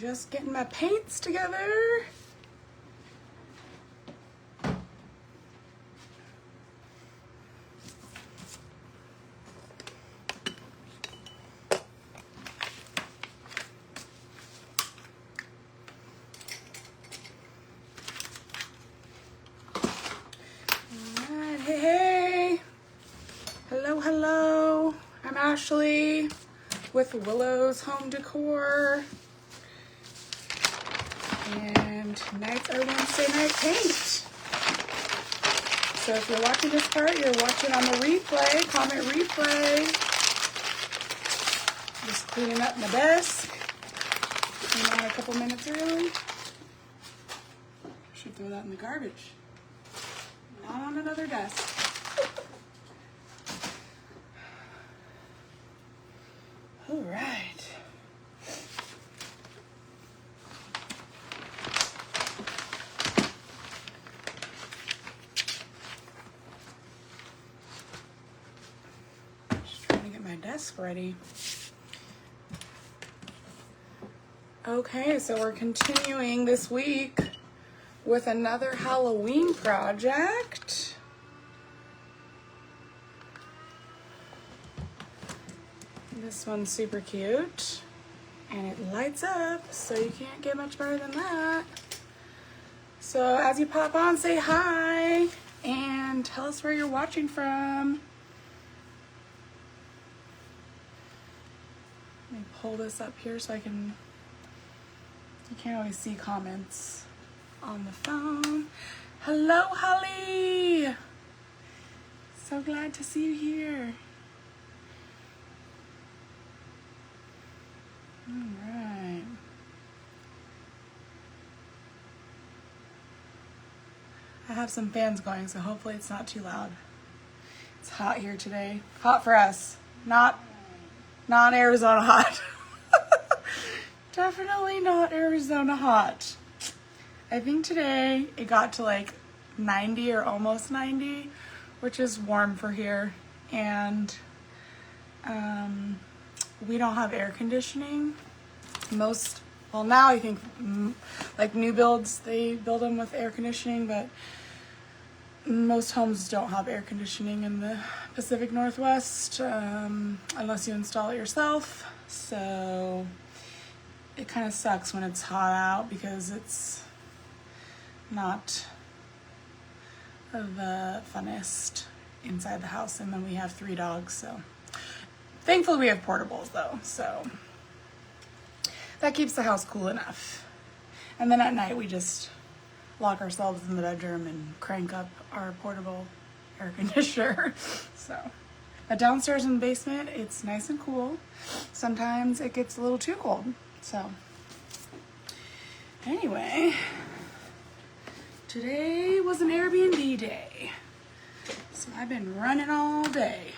Just getting my paints together. Alright, hey. Hello, hello. I'm Ashley with Willow's Home Decor. And tonight's our Wednesday night paint. So if you're watching this part, you're watching on the replay, comment replay. Just cleaning up my desk. Came on a couple minutes early. Should throw that in the garbage. Not on another desk. All right. My desk ready. Okay, so we're continuing this week with another Halloween project. This one's super cute and it lights up, so you can't get much better than that. So as you pop on, say hi and tell us where you're watching from. Let me pull this up here so you can't always see comments on the phone. Hello, Holly. So glad to see you here. All right. I have some fans going, so hopefully it's not too loud. It's hot here today. Hot for us, not Arizona hot. Definitely not Arizona hot. I think today it got to like 90 or almost 90, which is warm for here. And we don't have air conditioning. Well, now I think like new builds, they build them with air conditioning, but most homes don't have air conditioning in the Pacific Northwest, unless you install it yourself. So it kind of sucks when it's hot out because it's not the funnest inside the house. And then we have 3 dogs, so thankfully we have portables though, so that keeps the house cool enough. And then at night we just lock ourselves in the bedroom and crank up our portable air conditioner. So, but downstairs in the basement, it's nice and cool. Sometimes it gets a little too cold. So, anyway, today was an Airbnb day. So I've been running all day.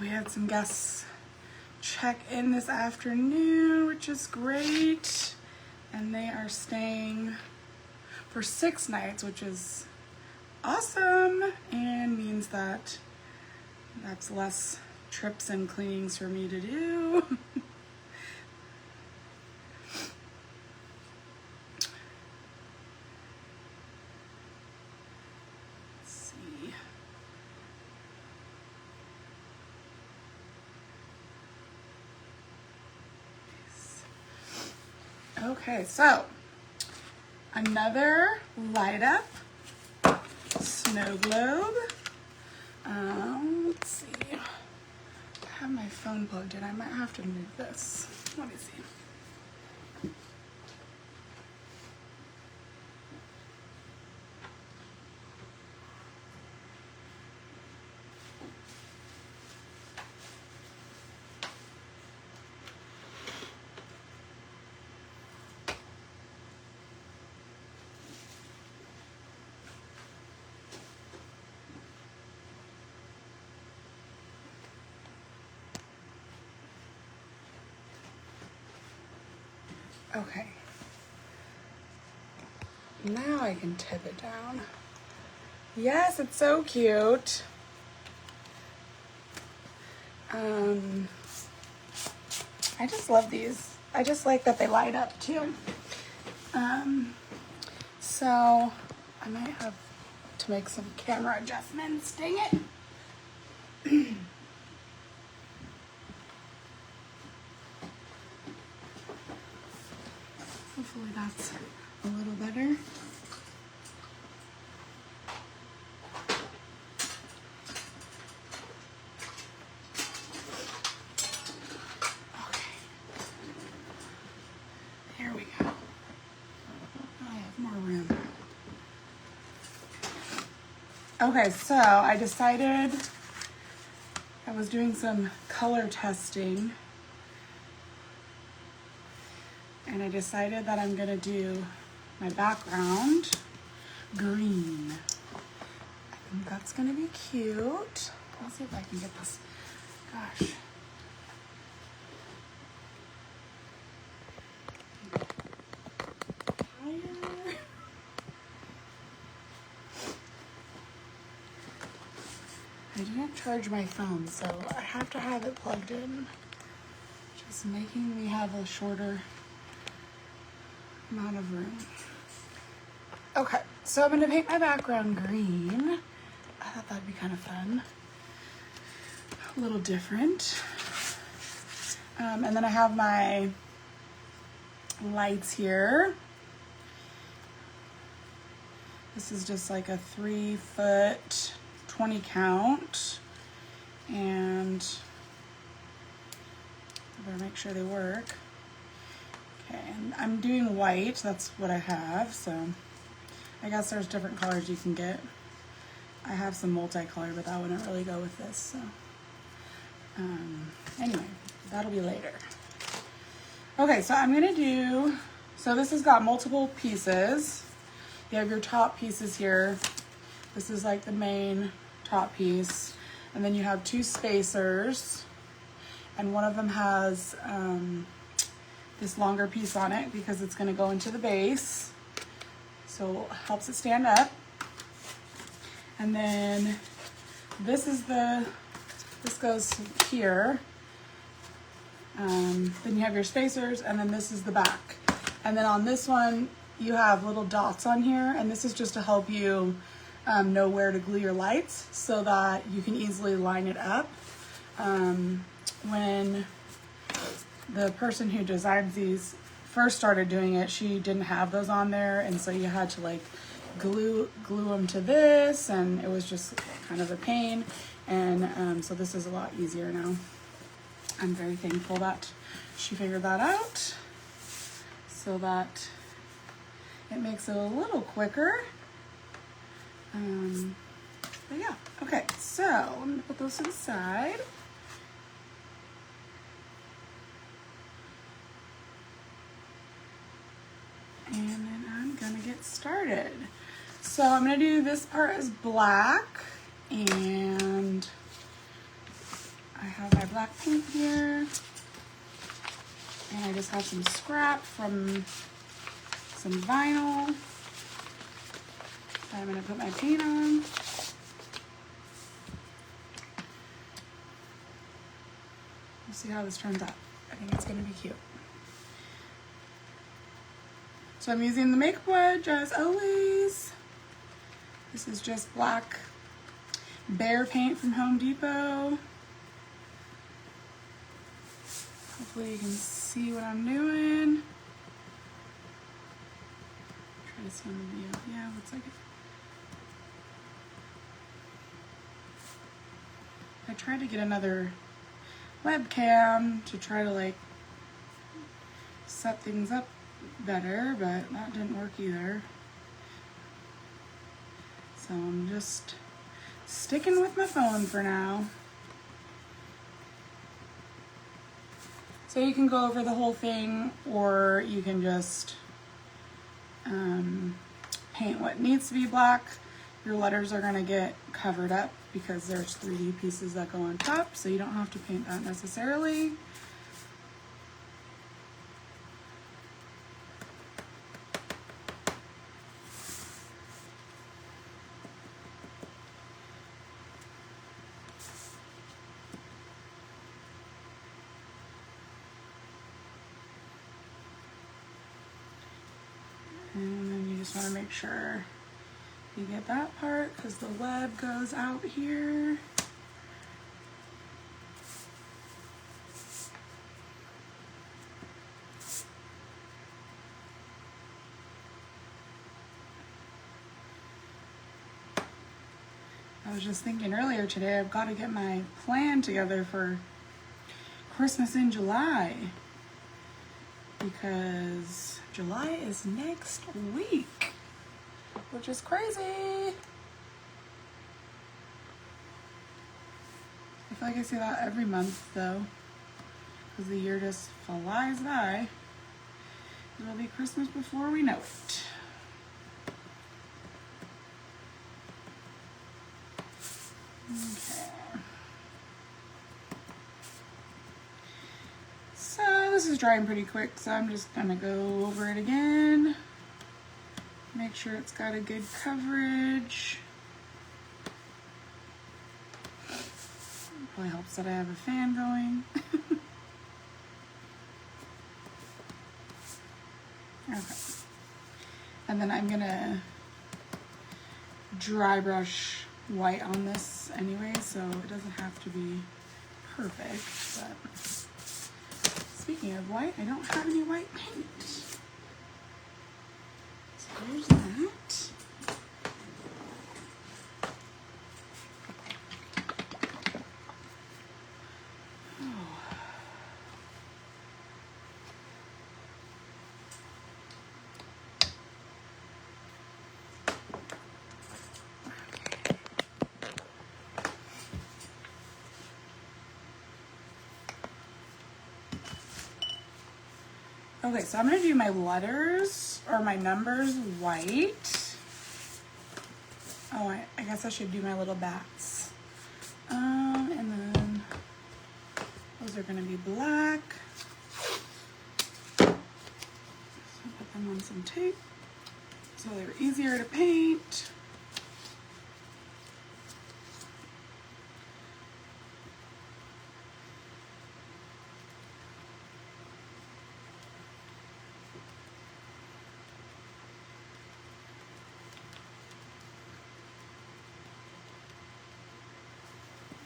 We had some guests check in this afternoon, which is great. And they are staying for 6 nights, which is awesome and means that that's less trips and cleanings for me to do. Okay, so another light up snow globe. Let's see. I have my phone plugged in. I might have to move this. Let me see. Okay. Now I can tip it down. Yes, it's so cute. I just love these. I just like that they light up too. So I might have to make some camera adjustments. Dang it. Hopefully that's a little better. Okay. There we go. I have more room. Okay, so I decided I was doing some color testing, and I decided that I'm gonna do my background green. I think that's gonna be cute. Let's see if I can get this. Gosh. Higher. I didn't charge my phone, so I have to have it plugged in. Just making me have a shorter amount of room. Okay, so I'm gonna paint my background green. I thought that'd be kind of fun. A little different. And then I have my lights here. This is just like a 3-foot 20 count, and I better make sure they work. Okay, and I'm doing white, that's what I have, so I guess there's different colors you can get. I have some multicolor, but that wouldn't really go with this, so anyway, that'll be later. Okay, so I'm gonna do, so this has got multiple pieces. You have your top pieces here. This is like the main top piece, and then you have 2 spacers, and one of them has this longer piece on it because it's going to go into the base, so it helps it stand up. And then this goes here. Then you have your spacers, and then this is the back. And then on this one you have little dots on here, and this is just to help you know where to glue your lights so that you can easily line it up. When the person who designs these first started doing it, she didn't have those on there, and so you had to like glue them to this, and it was just kind of a pain. And so this is a lot easier now. I'm very thankful that she figured that out so that it makes it a little quicker. But yeah, okay, so I'm gonna put those to the side. And then I'm gonna get started. So I'm gonna do this part as black, and I have my black paint here, and I just have some scrap from some vinyl. I'm gonna put my paint on. We'll see how this turns out. I think it's gonna be cute. So I'm using the makeup wedge as always. This is just black Bear paint from Home Depot. Hopefully you can see what I'm doing. Try to see on the video. Yeah, looks like it. I tried to get another webcam to try to like set things up better, but that didn't work either. So I'm just sticking with my phone for now. So you can go over the whole thing, or you can just paint what needs to be black. Your letters are going to get covered up because there's 3D pieces that go on top, so you don't have to paint that necessarily. just want to make sure you get that part because the web goes out here. I was just thinking earlier today, I've got to get my plan together for Christmas in July because July is next week, which is crazy. I feel like I say that every month though, because the year just flies by. It'll be Christmas before we know it. Okay. So this is drying pretty quick, so I'm just gonna go over it again. Make sure it's got a good coverage. Probably helps that I have a fan going. Okay. And then I'm gonna dry brush white on this anyway, so it doesn't have to be perfect. But speaking of white, I don't have any white paint. So there's that. Okay, so I'm gonna do my letters or my numbers white. Oh, I guess I should do my little bats. And then those are gonna be black. So I'll put them on some tape so they're easier to paint.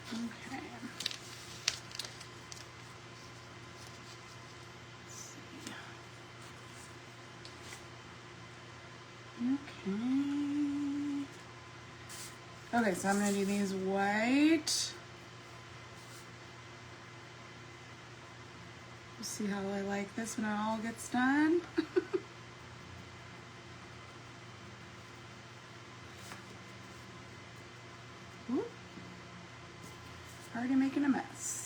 Okay. Let's see. Okay, so I'm going to do these white. We'll see how I like this when it all gets done. Whoop. Already making a mess.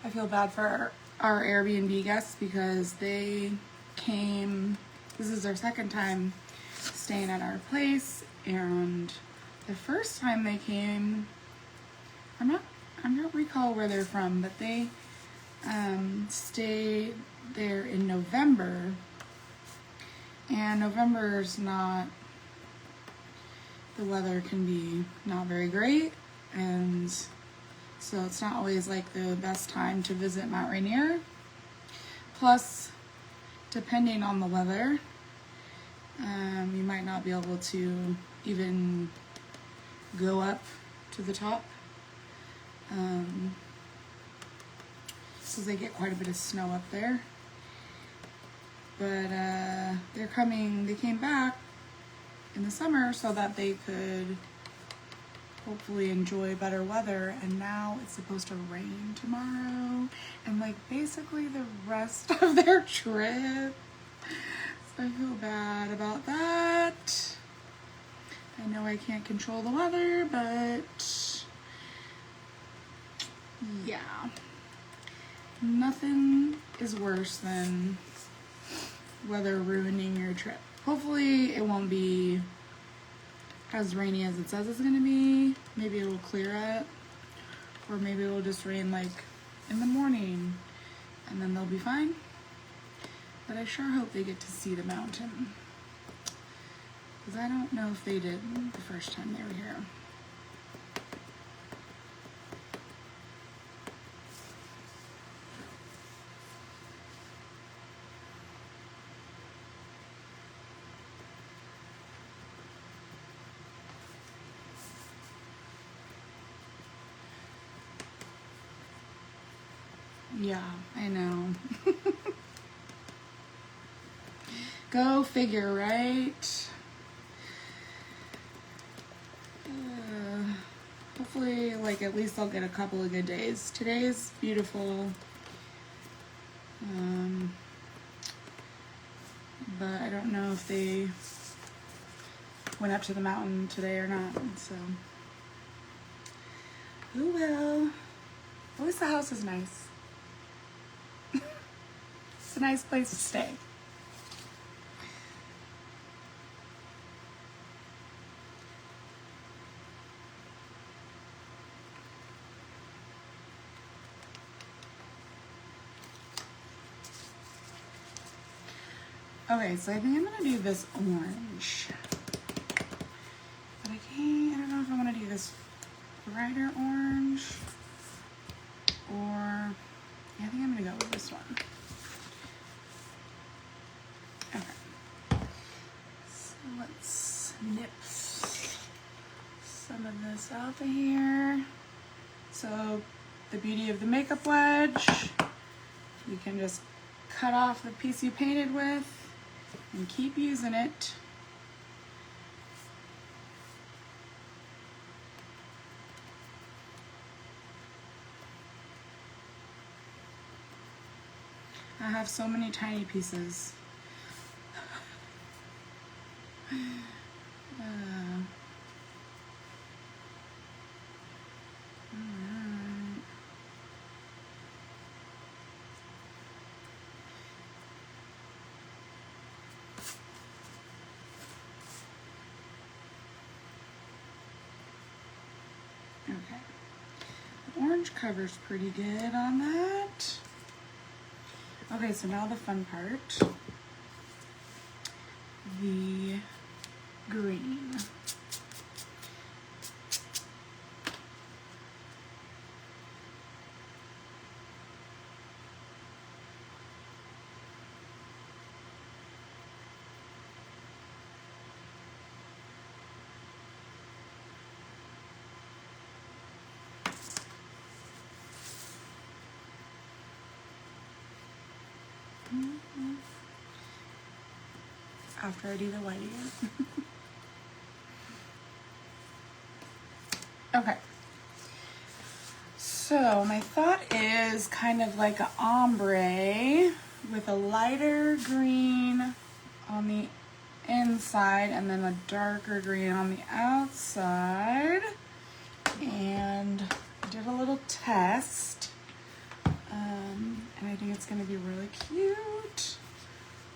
I feel bad for our Airbnb guests because they came, this is their second time staying at our place, and the first time they came, I don't recall where they're from, but they stayed there in November, and November's not, the weather can be not very great, and so it's not always like the best time to visit Mount Rainier. Plus, depending on the weather, you might not be able to even go up to the top. Because they get quite a bit of snow up there. But they came back in the summer so that they could hopefully enjoy better weather, and now it's supposed to rain tomorrow and like basically the rest of their trip. So I feel bad about that. I know I can't control the weather, but yeah, nothing is worse than weather ruining your trip. Hopefully it won't be as rainy as it says it's gonna be. Maybe it'll clear up, or maybe it'll just rain like in the morning, and then they'll be fine. But I sure hope they get to see the mountain, because I don't know if they did the first time they were here. Yeah, I know. Go figure, right? Hopefully, like, at least I'll get a couple of good days. Today's beautiful. But I don't know if they went up to the mountain today or not, so. Oh well. At least the house is nice. It's a nice place to stay. Okay, so I think I'm gonna do this orange. But I don't know if I wanna do this brighter orange or, yeah, I think I'm gonna go with this one. Okay, so let's snip some of this off of here. So the beauty of the makeup wedge, you can just cut off the piece you painted with and keep using it. I have so many tiny pieces. Okay, the orange covers pretty good on that. Okay, so now the fun part, the green. After I do the white again. Okay. So my thought is kind of like an ombre with a lighter green on the inside and then a darker green on the outside. And I did a little test. And I think it's going to be really cute.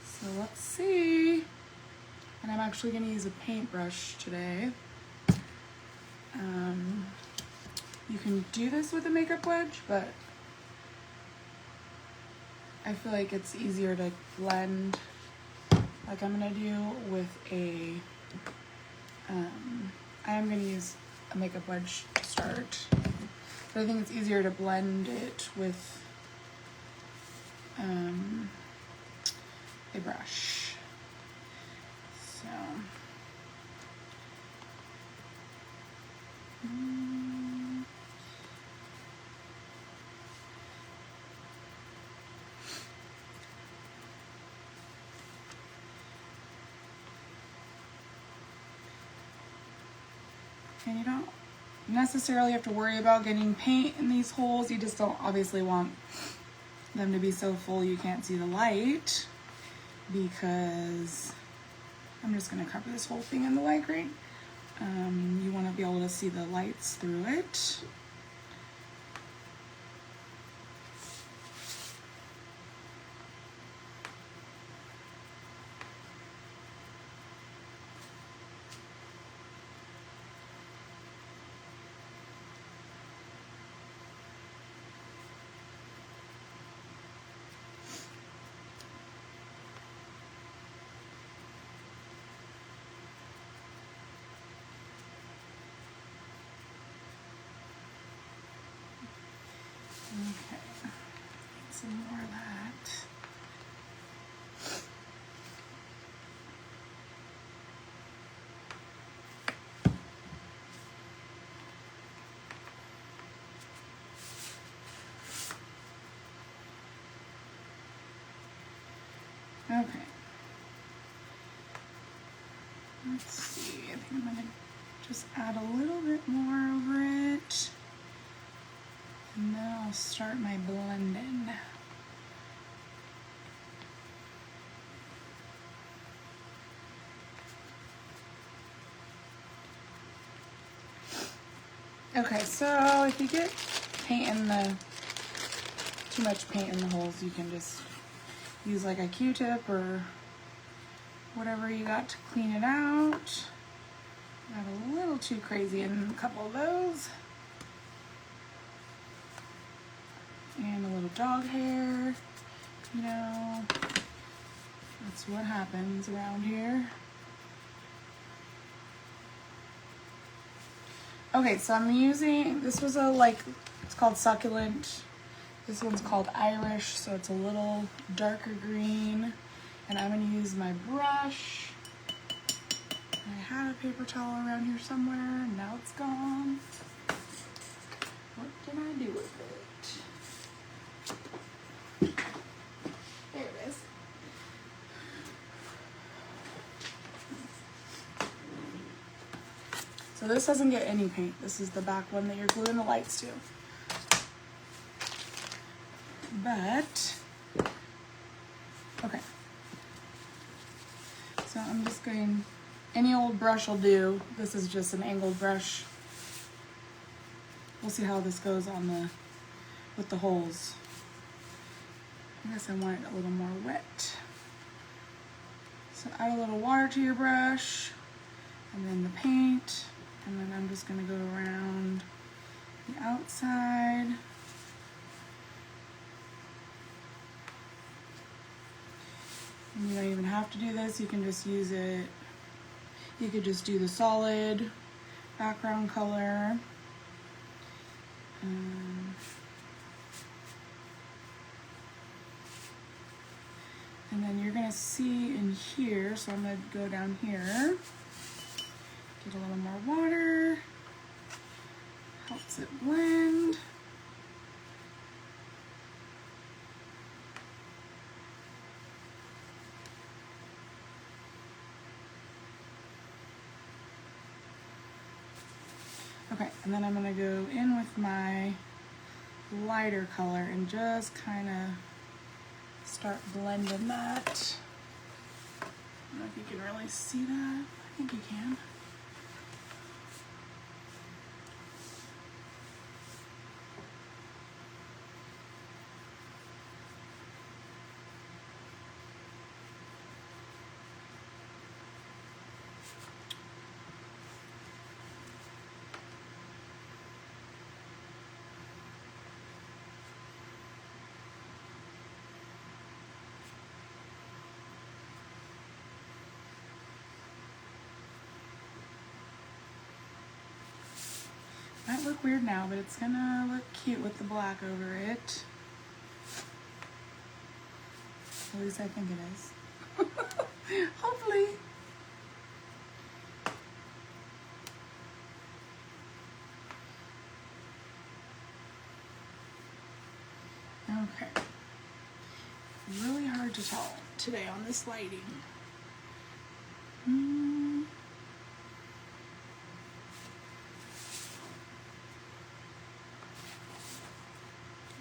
So let's see. And I'm actually going to use a paintbrush today. You can do this with a makeup wedge, but I feel like it's easier to blend like I'm going to do with a, I am going to use a makeup wedge to start, but I think it's easier to blend it with a brush. So, and you don't necessarily have to worry about getting paint in these holes. You just don't obviously want them to be so full you can't see the light, because I'm just going to cover this whole thing in the light green. You want to be able to see the lights through it. Okay, some more of that. Okay. Let's see, I think I'm gonna just add a little bit more over it. And then I'll start my blending. Okay, so if you get too much paint in the holes, you can just use like a Q-tip or whatever you got to clean it out. Got a little too crazy in a couple of those. And a little dog hair, you know, that's what happens around here. Okay, so I'm using, this was it's called Succulent. This one's called Irish, so it's a little darker green. And I'm gonna use my brush. I had a paper towel around here somewhere, and now it's gone. What did I do with it? There it is. So this doesn't get any paint. This is the back one that you're gluing the lights to. But, okay. So I'm just going, any old brush will do. This is just an angled brush. We'll see how this goes on with the holes. I guess I want it a little more wet. So add a little water to your brush, and then the paint, and then I'm just gonna go around the outside. And you don't even have to do this, you can just use it. You could just do the solid background color. And then you're gonna see in here, so I'm gonna go down here, get a little more water, helps it blend. Okay, and then I'm gonna go in with my lighter color and just kind of start blending that. I don't know if you can really see that. I think you can. Might look weird now, but it's gonna look cute with the black over it. At least I think it is. Hopefully. Okay. Really hard to tell today on this lighting.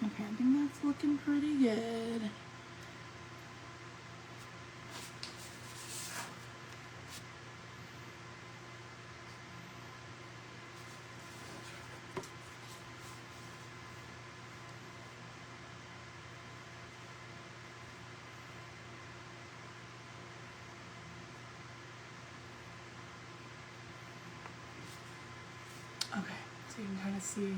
Okay, I think that's looking pretty good. Okay, so you can kind of see.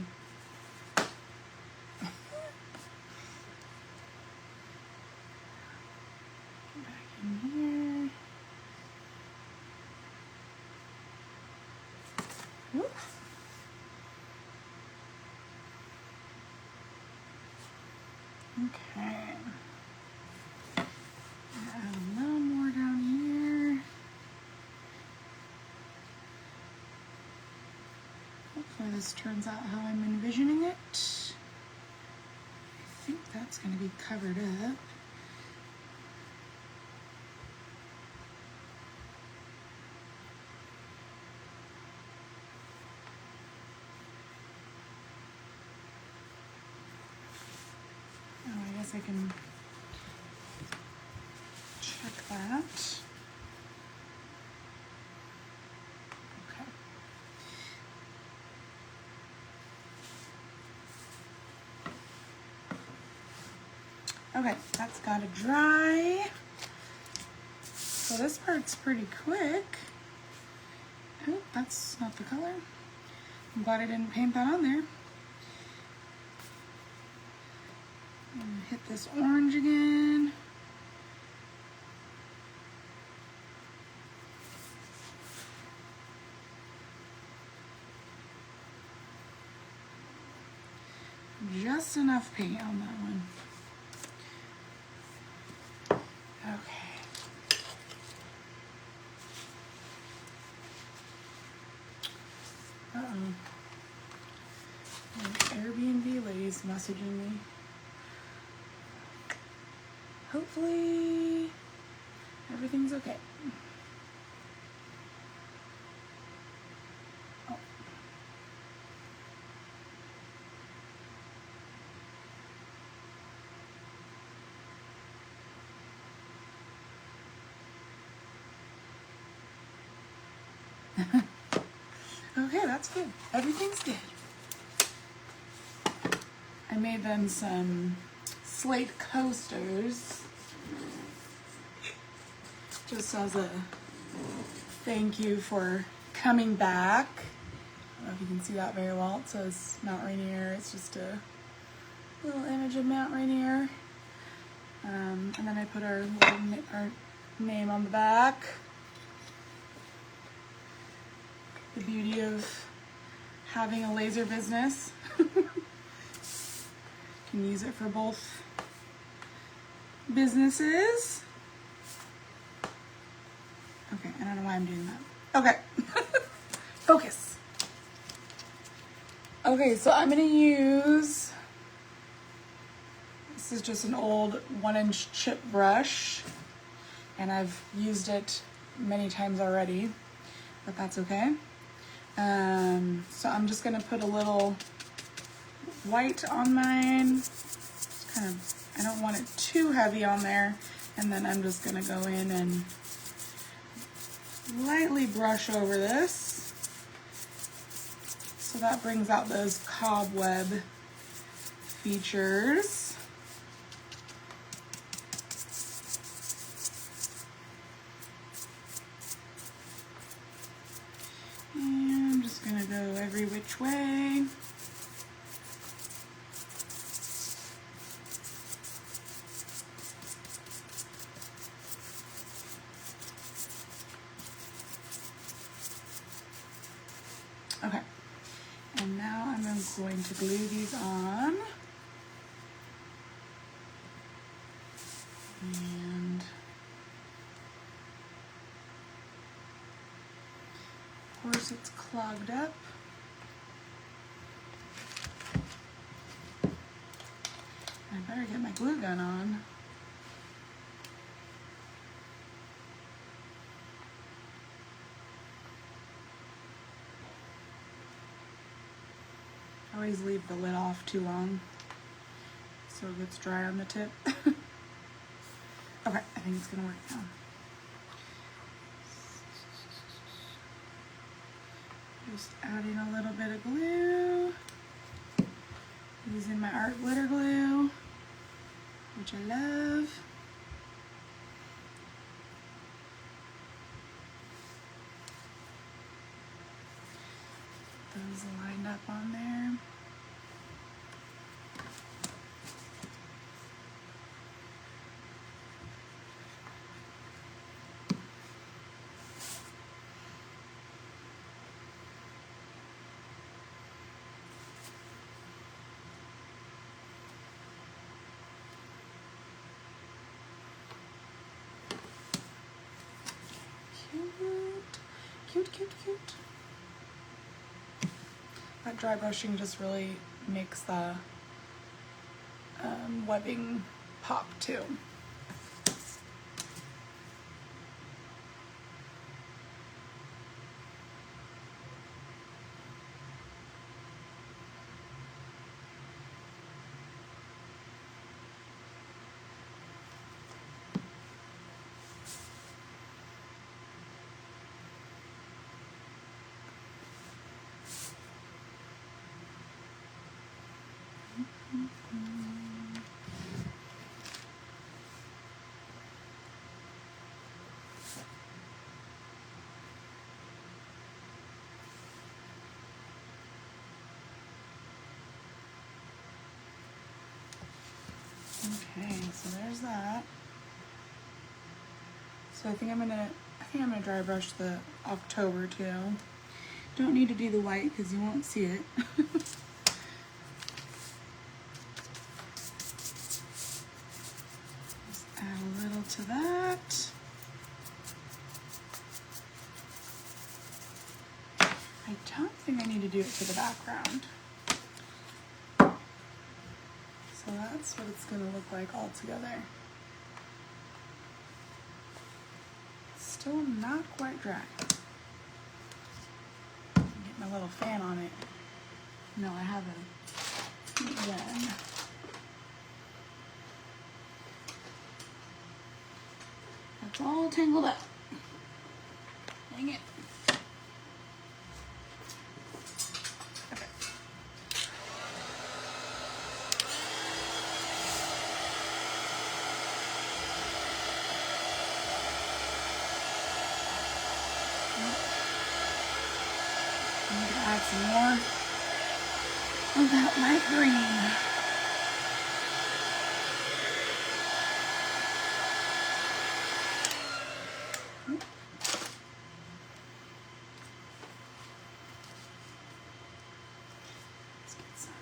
Back in here. Whoop. Okay. Add a little more down here. Hopefully this turns out how I'm envisioning it. I think that's going to be covered up. Oh, I guess I can check that. Okay. Okay, that's got to dry. So this part's pretty quick. Oh, that's not the color. I'm glad I didn't paint that on there. Hit this orange again. Just enough paint on that one. Okay. Uh-oh. Airbnb lady's messaging me. Hopefully everything's okay. Oh. Okay, that's good. Everything's good. I made them some slate coasters just as a thank you for coming back. I don't know if you can see that very well. It says Mount Rainier. It's just a little image of Mount Rainier. And then I put our name on the back. The beauty of having a laser business. Can use it for both businesses. Okay, I don't know why I'm doing that. Okay, focus. Okay, so I'm gonna use, this is just an old 1-inch chip brush, and I've used it many times already, but that's okay. So I'm just gonna put a little white on mine. Kind of, I don't want it too heavy on there, and then I'm just gonna go in and lightly brush over this. So that brings out those cobweb features. And I'm just gonna go every which way. Okay, and now I'm going to glue these on. And of course it's clogged up. I better get my glue gun on. I always leave the lid off too long so it gets dry on the tip. Okay, I think it's gonna work now. Just adding a little bit of glue. Using my art glitter glue, which I love. Those lined up on there. Cute, cute, cute. That dry brushing just really makes the webbing pop too. Okay, so there's that. So I think I'm gonna dry brush the October too. Don't need to do the white because you won't see it. Just add a little to that. I don't think I need to do it to the background. So that's what it's gonna look like all together. Still not quite dry. Get my little fan on it. No, I haven't. Then it's all tangled up. Dang it. Okay. I'm gonna add some more of that light green. Let's get some.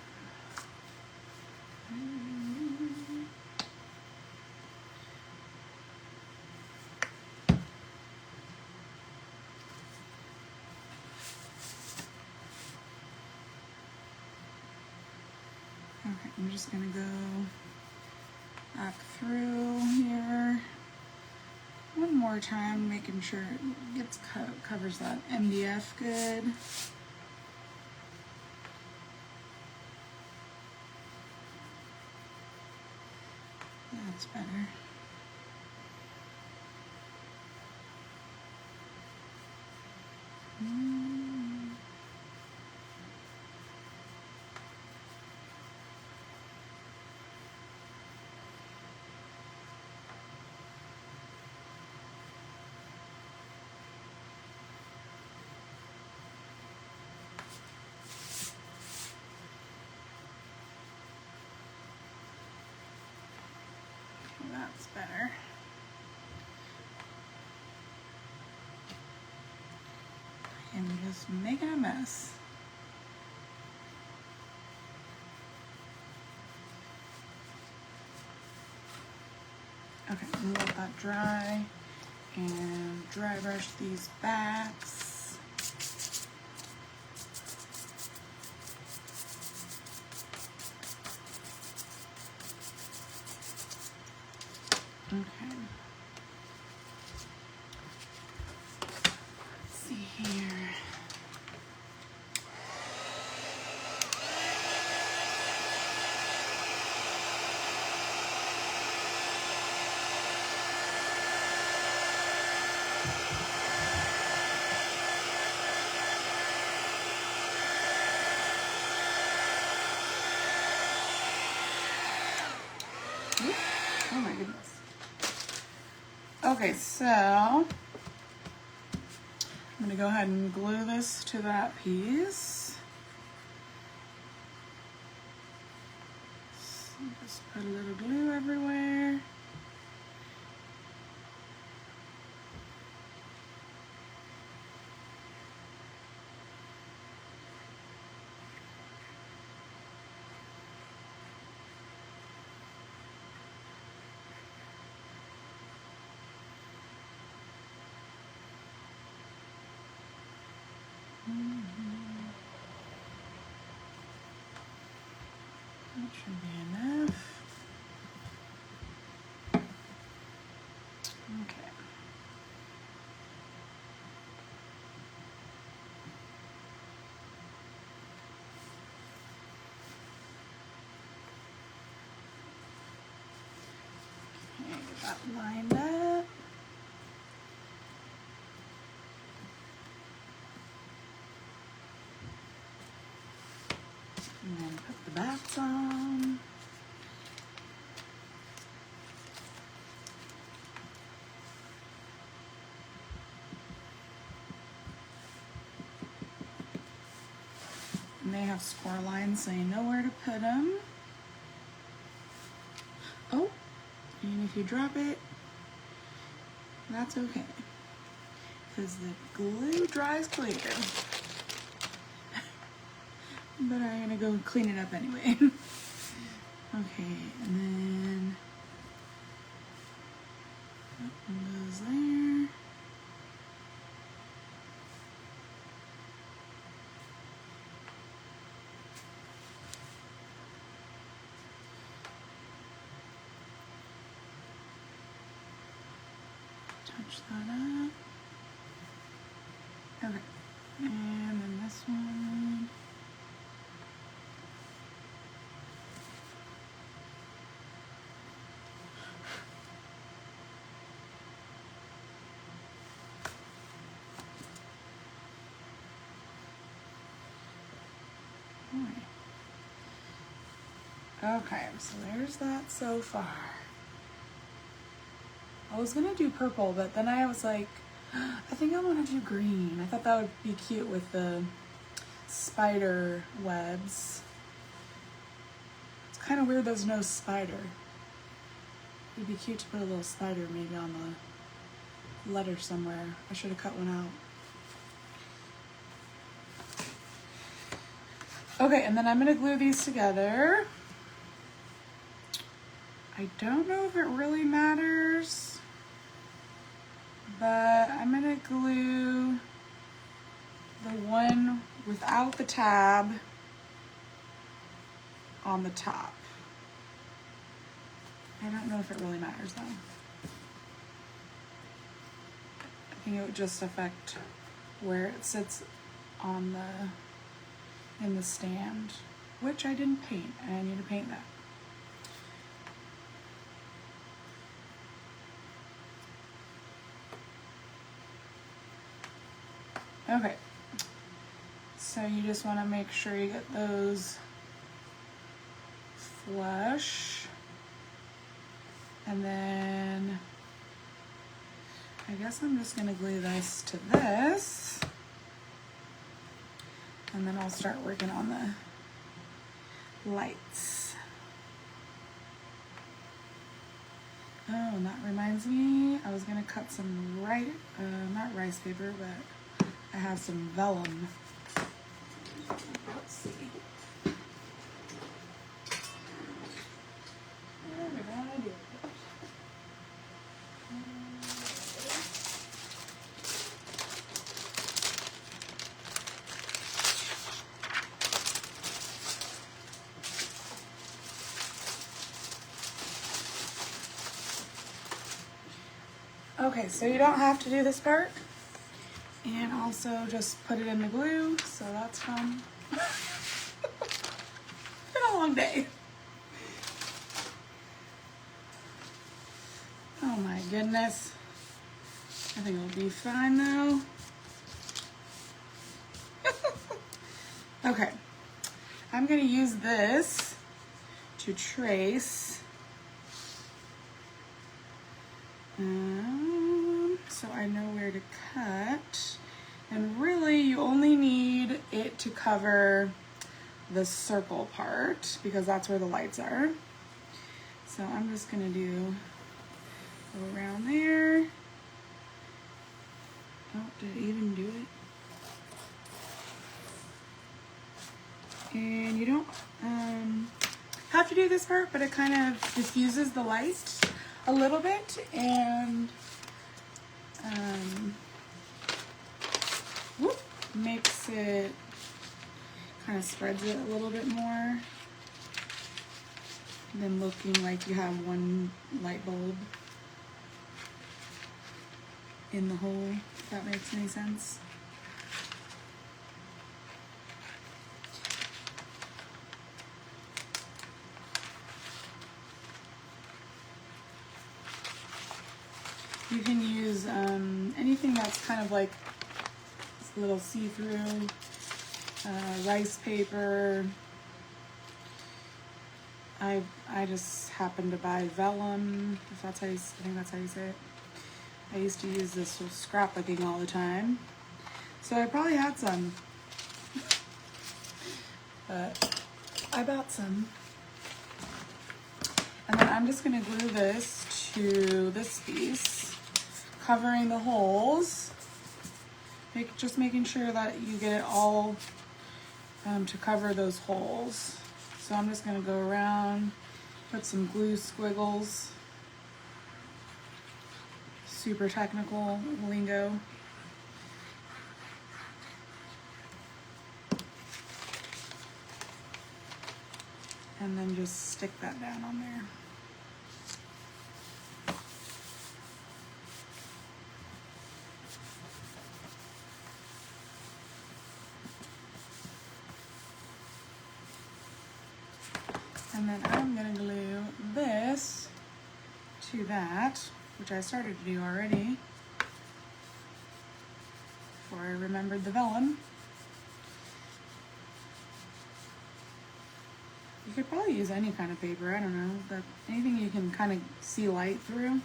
Okay, I'm just gonna go back through here one more time, making sure it gets covers that MDF good. That's better. That's better. I'm just making a mess. Okay, we'll let that dry and dry brush these backs. Okay. Let's see here. Oh my goodness. Okay, so I'm going to go ahead and glue this to that piece. So just put a little glue everywhere. That should be enough. Okay. Okay, get that lined up. And then put the bats on. And they have score lines so you know where to put them. Oh, and if you drop it, that's okay, because the glue dries clear. But I'm gonna go clean it up anyway. Okay, and then that one goes there. Touch that up. Okay, and then this one. Okay, so there's that so far. I was gonna do purple, but then I was like, I think I want to do green. I thought that would be cute with the spider webs. It's kind of weird there's no spider. It'd be cute to put a little spider maybe on the letter somewhere. I should have cut one out. Okay, and then I'm gonna glue these together. I don't know if it really matters, but I'm gonna glue the one without the tab on the top. I don't know if it really matters though. I think it would just affect where it sits on in the stand, which I didn't paint, and I need to paint that. Okay, so you just want to make sure you get those flush, and then I guess I'm just going to glue this to this, and then I'll start working on the lights. Oh, and that reminds me, I was going to cut some not rice paper, but I have some vellum. Let's see. Where did I do it? Okay, so you don't have to do this part. And also just put it in the glue, so that's fun. It's been a long day. Oh my goodness. I think it'll be fine though. Okay, I'm gonna use this to trace. So I know where to cut. And really, you only need it to cover the circle part because that's where the lights are. So I'm just gonna go around there. Oh, did it even do it? And you don't have to do this part, but it kind of diffuses the light a little bit, and makes it, kind of spreads it a little bit more. than looking like you have one light bulb in the hole, if that makes any sense. You can use anything that's kind of like a little see-through, rice paper. I just happened to buy vellum, if that's how you, I think that's how you say it. I used to use this for scrapbooking all the time, so I probably had some, but I bought some. And then I'm just gonna glue this to this piece, covering the holes, just making sure that you get it all to cover those holes. So I'm just gonna go around, put some glue squiggles, super technical lingo. And then just stick that down on there. And then I'm gonna glue this to that, which I started to do already before I remembered the vellum. You could probably use any kind of paper, I don't know, but anything you can kind of see light through.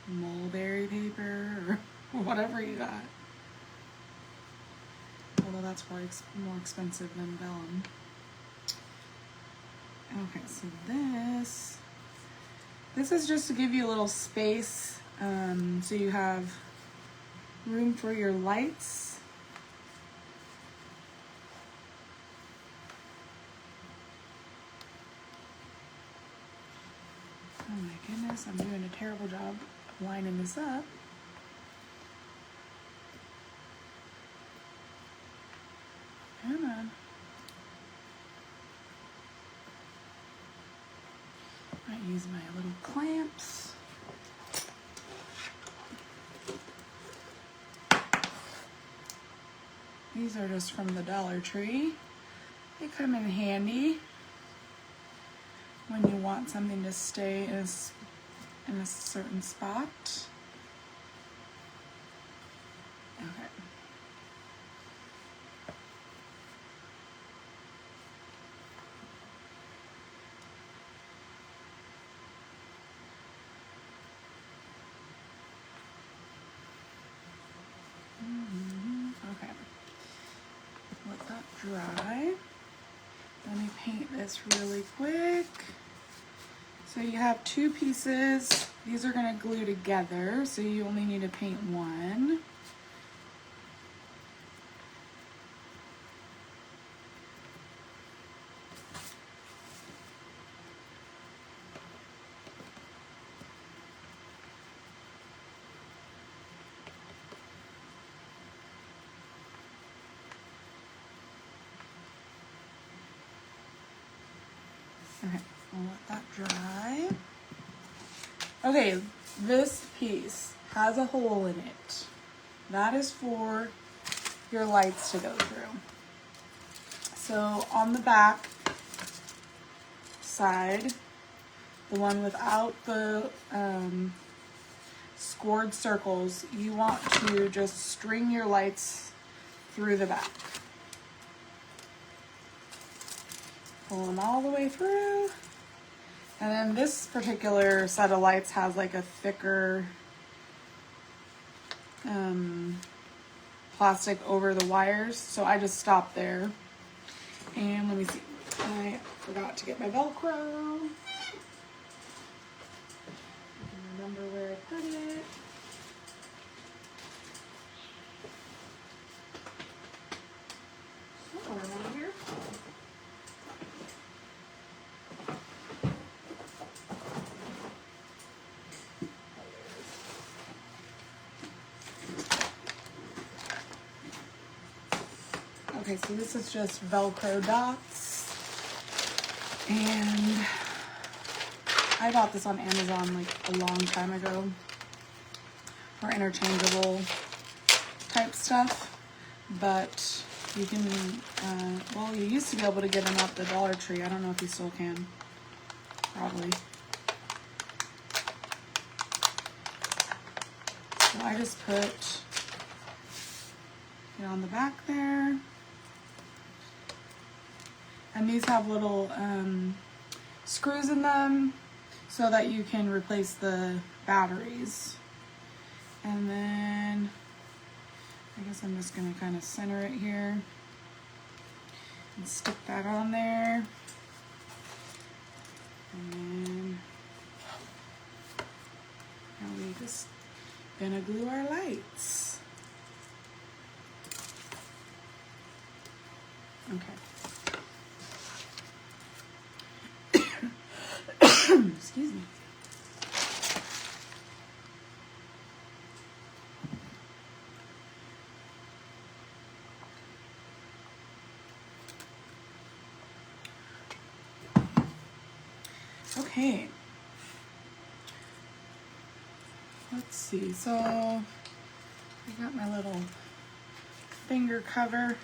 Mulberry paper or whatever you got. Although that's probably more expensive than vellum. Okay, so this is just to give you a little space, so you have room for your lights. Oh my goodness, I'm doing a terrible job of lining this up. Come on. I use my little clamps. These are just from the Dollar Tree. They come in handy when you want something to stay in a certain spot. Okay. Okay. Let that dry. Let me paint this really quick. So you have two pieces. These are going to glue together, so you only need to paint one. Okay, I'll let that dry. Okay, this piece has a hole in it. That is for your lights to go through. So on the back side, the one without the scored circles, you want to just string your lights through the back. Pull them all the way through. And then this particular set of lights has like a thicker plastic over the wires, so I just stopped there. And let me see, I forgot to get my Velcro. I can remember where I put it. Somewhere around here. Okay, so this is just Velcro dots. And I got this on Amazon like a long time ago for interchangeable type stuff. But you can, well, you used to be able to get them at the Dollar Tree. I don't know if you still can. Probably. So I just put it on the back there. And these have little screws in them so that you can replace the batteries. And then I guess I'm just going to kind of center it here and stick that on there. And then now we just gonna glue our lights. Okay. Excuse me. Okay. Let's see. So I got my little finger cover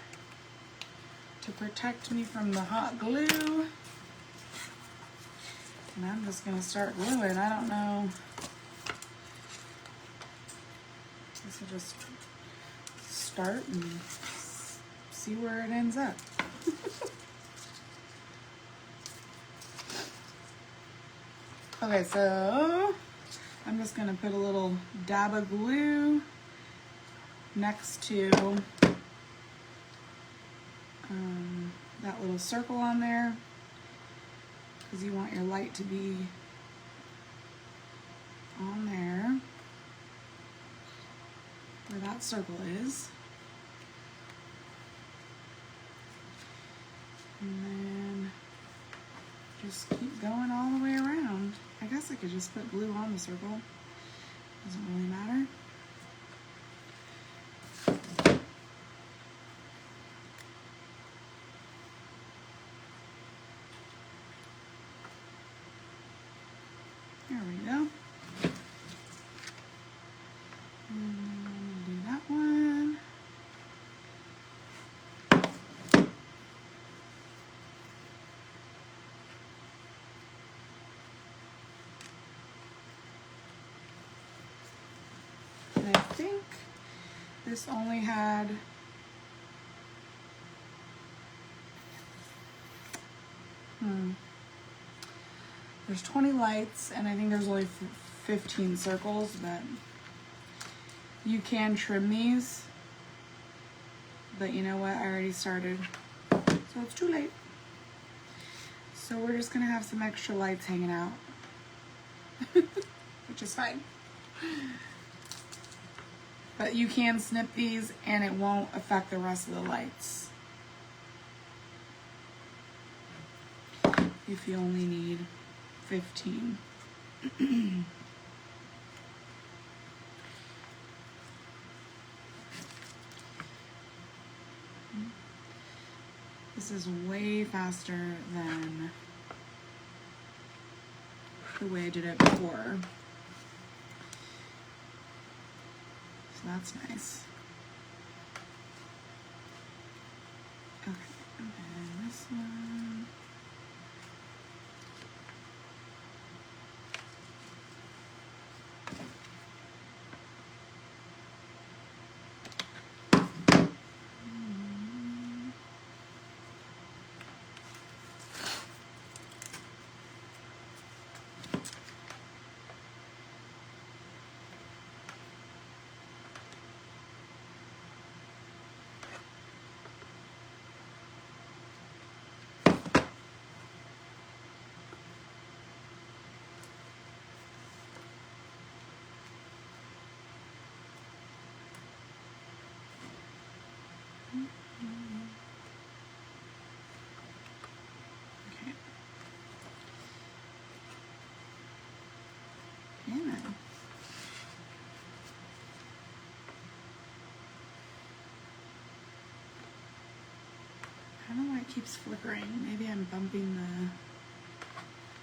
to protect me from the hot glue. And I'm just going to start gluing. I don't know. I guess I'll just start and see where it ends up. Okay, so I'm just going to put a little dab of glue next to that little circle on there, because you want your light to be on there where that circle is. And then just keep going all the way around. I guess I could just put glue on the circle. Doesn't really matter. There we go. And then I'm going to do that one. And I think this only had there's 20 lights, and I think there's only 15 circles, but you can trim these. But you know what? I already started, so it's too late. So we're just gonna have some extra lights hanging out, which is fine. But you can snip these and it won't affect the rest of the lights if you only need 15. This is way faster than the way I did it before. So that's nice. Okay, and then this one. Okay. Yeah. it keeps flickering. Maybe I'm bumping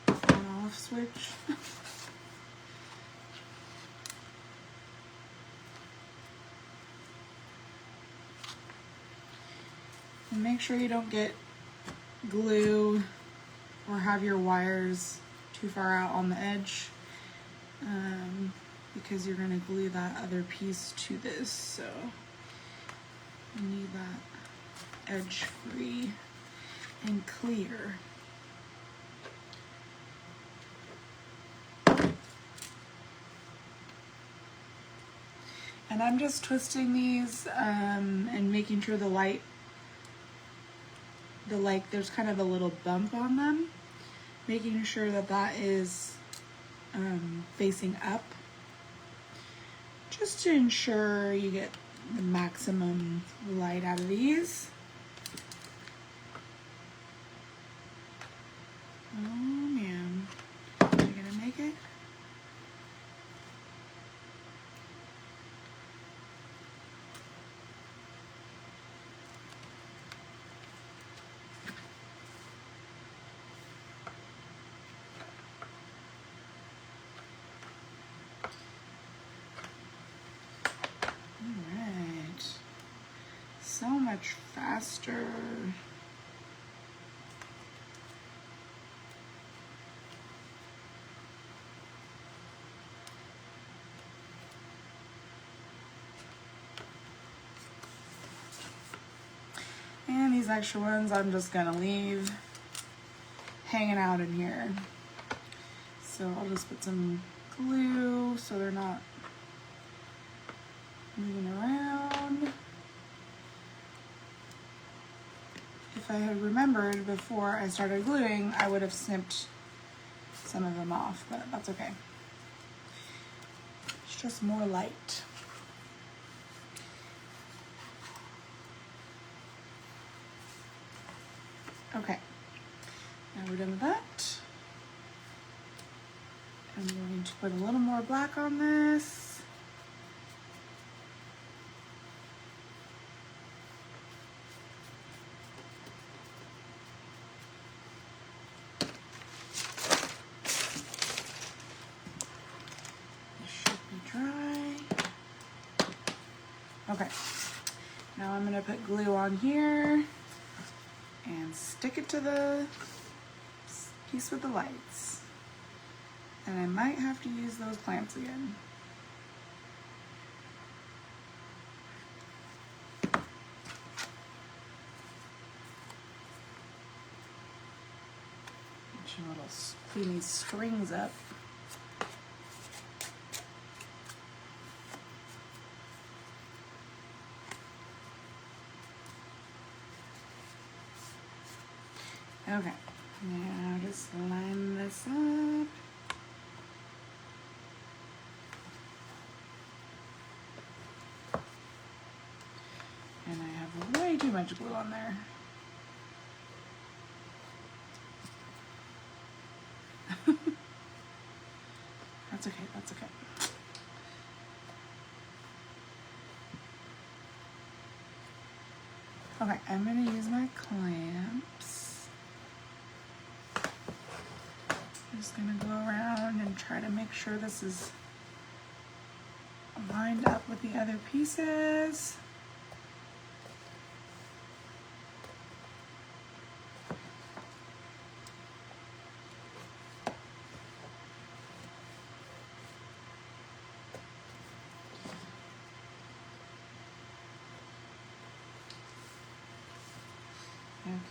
the on-off switch. And make sure you don't get glue or have your wires too far out on the edge, because you're going to glue that other piece to this, so you need that edge free and clear. And I'm just twisting these and making sure the light, there's kind of a little bump on them, making sure that that is facing up, just to ensure you get the maximum light out of these. Oh man, are you gonna make it? So much faster. And these extra ones I'm just gonna leave hanging out in here. So I'll just put some glue so they're not moving around. If I had remembered before I started gluing, I would have snipped some of them off, but that's okay. It's just more light. Okay, now we're done with that. I'm going to put a little more black on this. Okay, now I'm gonna put glue on here and stick it to the piece with the lights. And I might have to use those clamps again. Get your little, clean these strings up. Okay, now just line this up. And I have way too much glue on there. That's okay, that's okay. Okay, I'm gonna use my clamps. I'm just gonna go around and try to make sure this is lined up with the other pieces.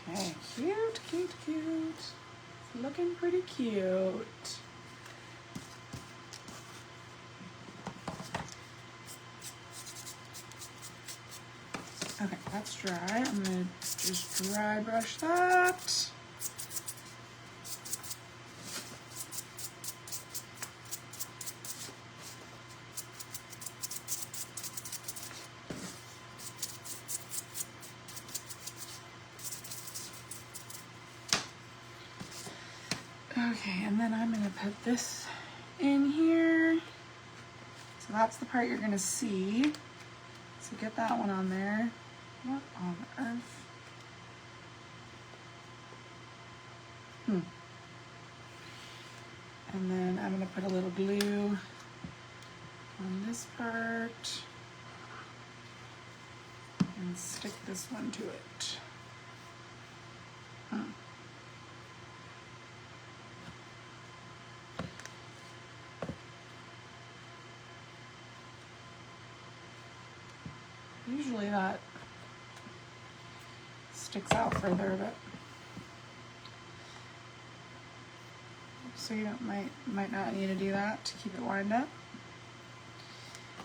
Okay, cute, cute, cute. It's looking pretty cute. Okay, that's dry. I'm gonna just dry brush that. Okay, and then I'm gonna put this in here. So that's the part you're gonna see. So get that one on there. What on earth? And then I'm gonna put a little glue on this part and stick this one to it. Usually that sticks out further, but so you might not need to do that to keep it lined up.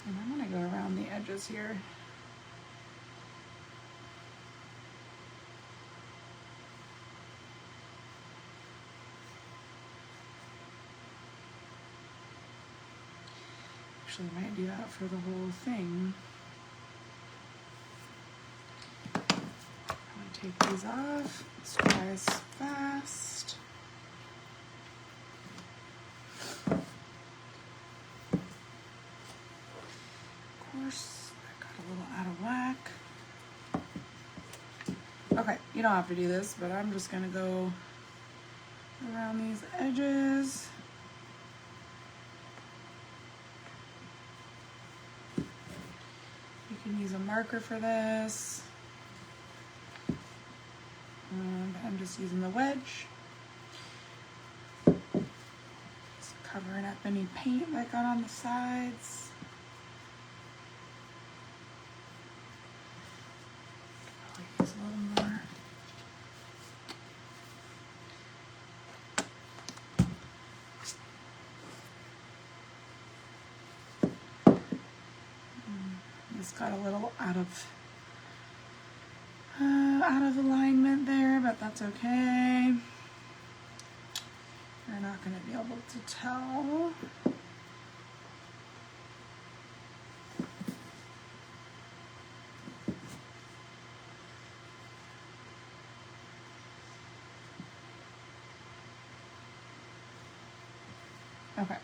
And I'm gonna go around the edges here. Actually, I might do that for the whole thing. Take these off. Let's try as fast. Of course, I got a little out of whack. Okay, you don't have to do this, but I'm just gonna go around these edges. You can use a marker for this. I'm just using the wedge. Just covering up any paint that got on the sides. Probably use a little more. This got a little out of alignment there, but that's okay. You're not going to be able to tell. Okay.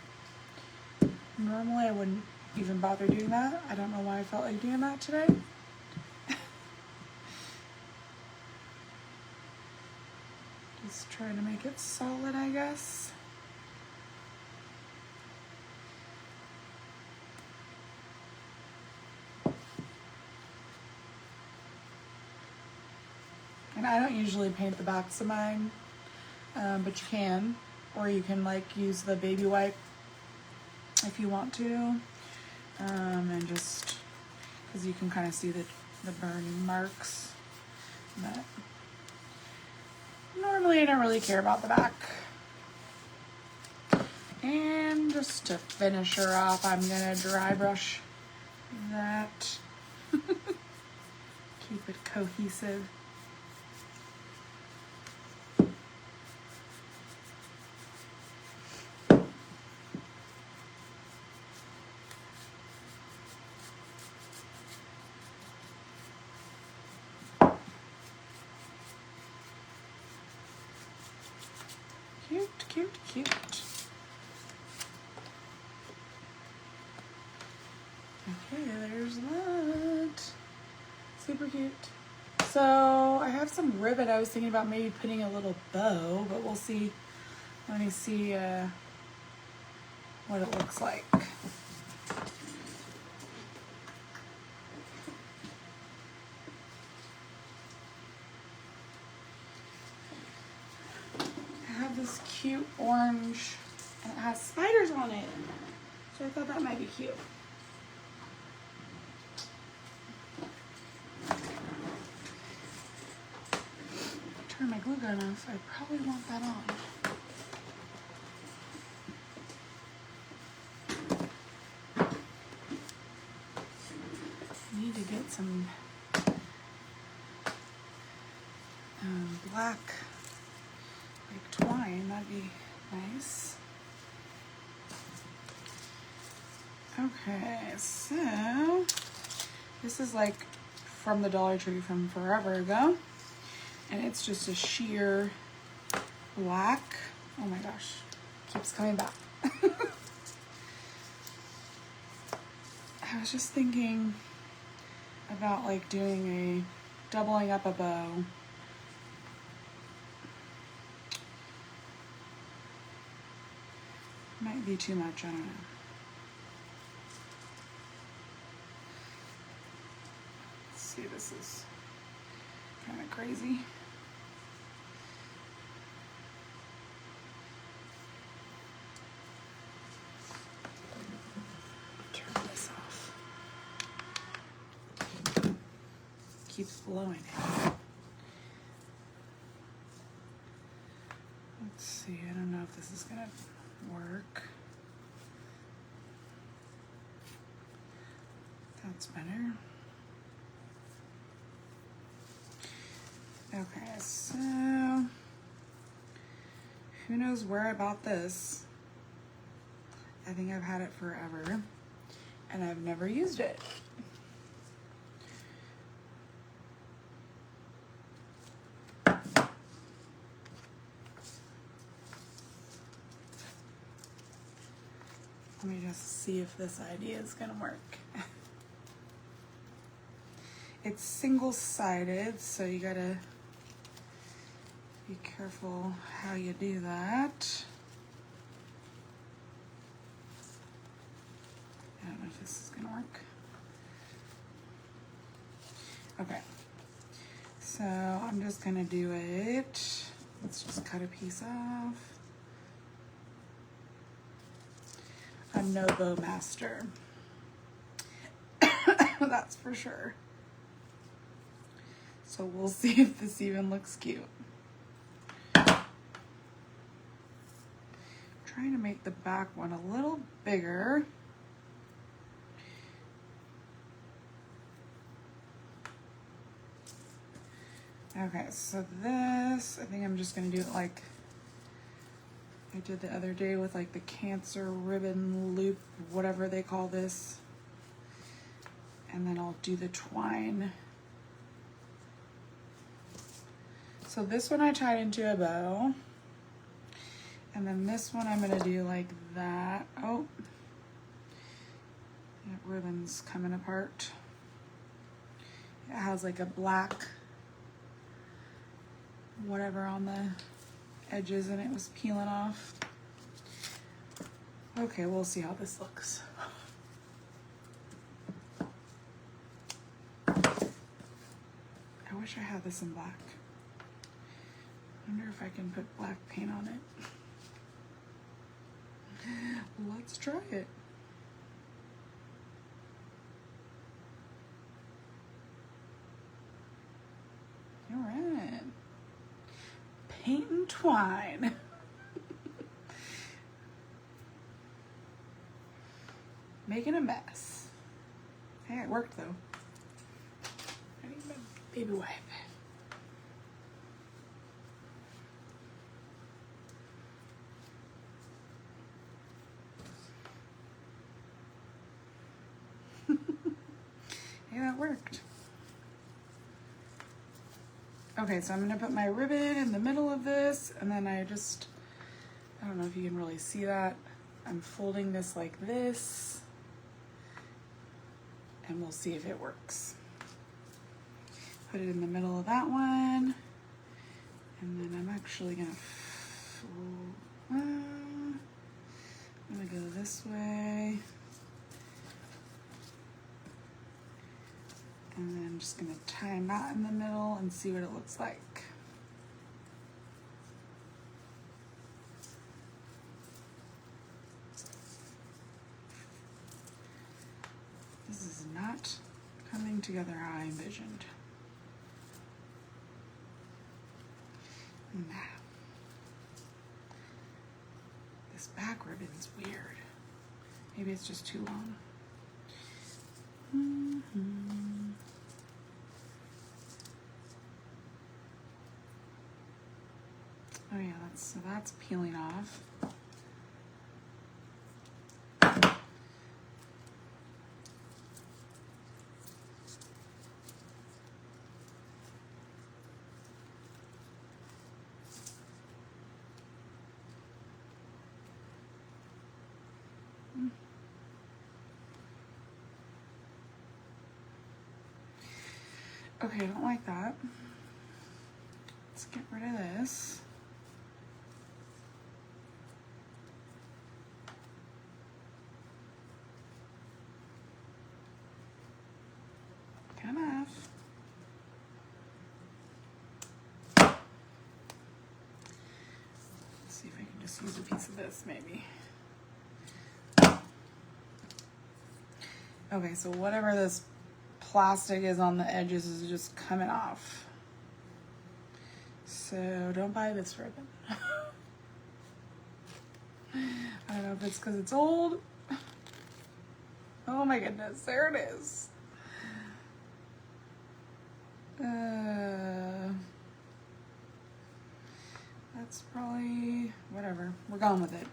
Normally I wouldn't even bother doing that. I don't know why I felt like doing that today. Just trying to make it solid, I guess. And I don't usually paint the backs of mine, but you can. Or you can like use the baby wipe if you want to. And just, because you can kind of see the burn marks. But normally I don't really care about the back. And just to finish her off, I'm gonna dry brush that. Keep it cohesive. Cute, cute, cute. Okay, there's that. Super cute. So I have some ribbon. I was thinking about maybe putting a little bow, but we'll see. Let me see what it looks like. This cute orange, and it has spiders on it, so I thought that might be cute. Turn my glue gun off. I probably want that on. I need to get some black twine, that'd be nice. Okay, so this is like from the Dollar Tree from forever ago, and it's just a sheer black. Oh my gosh, keeps coming back. I was just thinking about like doing doubling up a bow. Might be too much, I don't know. Let's see, this is kind of crazy. Turn this off. Keeps blowing it. Let's see, I don't know if this is gonna work. That's better. Okay, so who knows where I bought this? I think I've had it forever and I've never used it. Let me just see if this idea is gonna work. It's single-sided, so you gotta be careful how you do that. I don't know if this is gonna work. Okay, so I'm just gonna do it. Let's just cut a piece off. I'm no bow master. That's for sure. So we'll see if this even looks cute. Trying to make the back one a little bigger. Okay, so this, I think I'm just gonna do it like I did the other day with like the cancer ribbon loop, whatever they call this. And then I'll do the twine. So this one I tied into a bow. And then this one I'm gonna do like that. Oh, that ribbon's coming apart. It has like a black whatever on the edges and it was peeling off. Okay, we'll see how this looks. I wish I had this in black. I wonder if I can put black paint on it. Let's try it. All right. Paint and twine. Making a mess. Hey, it worked though. I need my baby wipe. Yeah, that worked. Okay, so I'm gonna put my ribbon in the middle of this, and then I don't know if you can really see that. I'm folding this like this, and we'll see if it works. Put it in the middle of that one, and then I'm actually gonna I'm gonna go this way. And then I'm just gonna tie a knot in the middle and see what it looks like. This is not coming together how I envisioned. Nah. This back ribbon's weird. Maybe it's just too long. Oh yeah, that's peeling off. Okay, I don't like that. Let's get rid of this. just use a piece of this maybe. Okay, so whatever this plastic is on the edges is just coming off. So don't buy this ribbon. I don't know if it's because it's old. Oh my goodness, there it is. That's probably, whatever, we're going with it.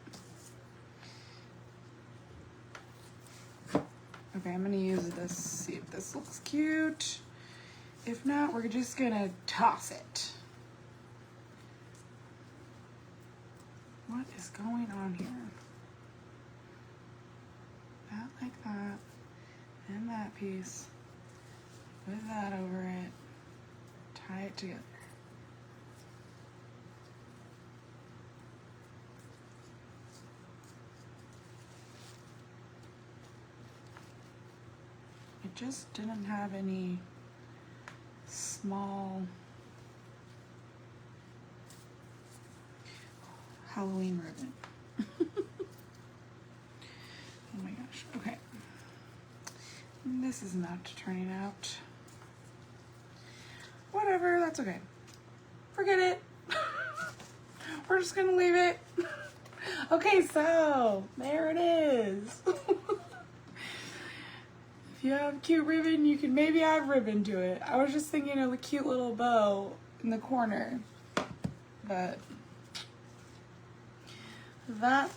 Okay, I'm gonna use this, see if this looks cute. If not, we're just gonna toss it. What is going on here? That like that, and that piece, with that over it, tie it together. It just didn't have any small Halloween ribbon. Oh my gosh, okay. This is not turning out. Whatever, that's okay. Forget it. We're just gonna leave it. Okay, so there it is. If you have cute ribbon, you can maybe add ribbon to it. I was just thinking of a cute little bow in the corner, but that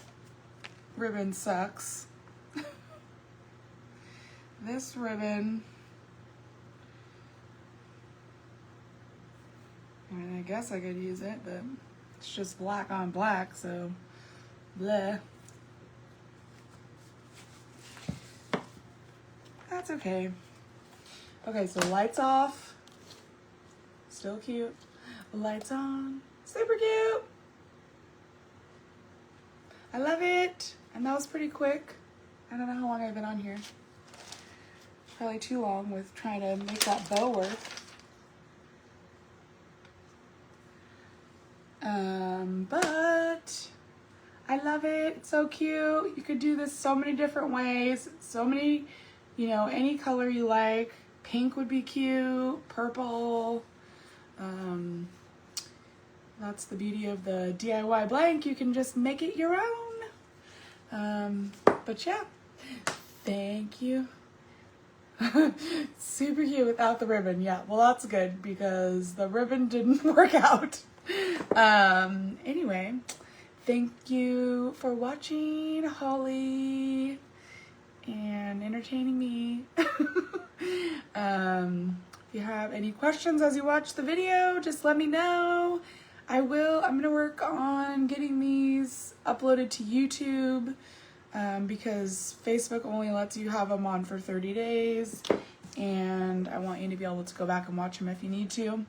ribbon sucks. This ribbon, I mean, I guess I could use it, but it's just black on black, so bleh. That's okay. Okay, so lights off. Still cute. Lights on. Super cute. I love it. And that was pretty quick. I don't know how long I've been on here. Probably too long with trying to make that bow work. But I love it. It's so cute. You could do this so many different ways. So many, you know, any color you like. Pink would be cute. Purple. That's the beauty of the DIY blank. You can just make it your own. But yeah, thank you. Super cute without the ribbon. Yeah, well, that's good because the ribbon didn't work out. Anyway, thank you for watching, Holly, and entertaining me. If you have any questions as you watch the video, just let me know. I'm gonna work on getting these uploaded to YouTube, because Facebook only lets you have them on for 30 days, and I want you to be able to go back and watch them if you need to.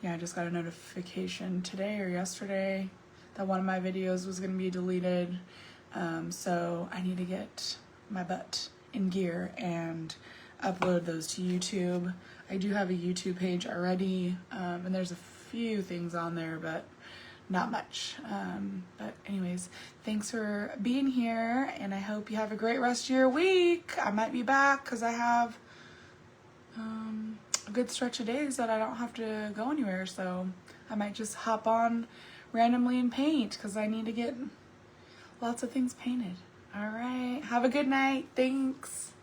Yeah, I just got a notification today or yesterday that one of my videos was going to be deleted, so I need to get my butt in gear and upload those to YouTube. I do have a YouTube page already, and there's a few things on there, but not much. But anyways, thanks for being here, and I hope you have a great rest of your week. I might be back because I have a good stretch of days that I don't have to go anywhere, so I might just hop on randomly and paint because I need to get lots of things painted. All right, have a good night. Thanks.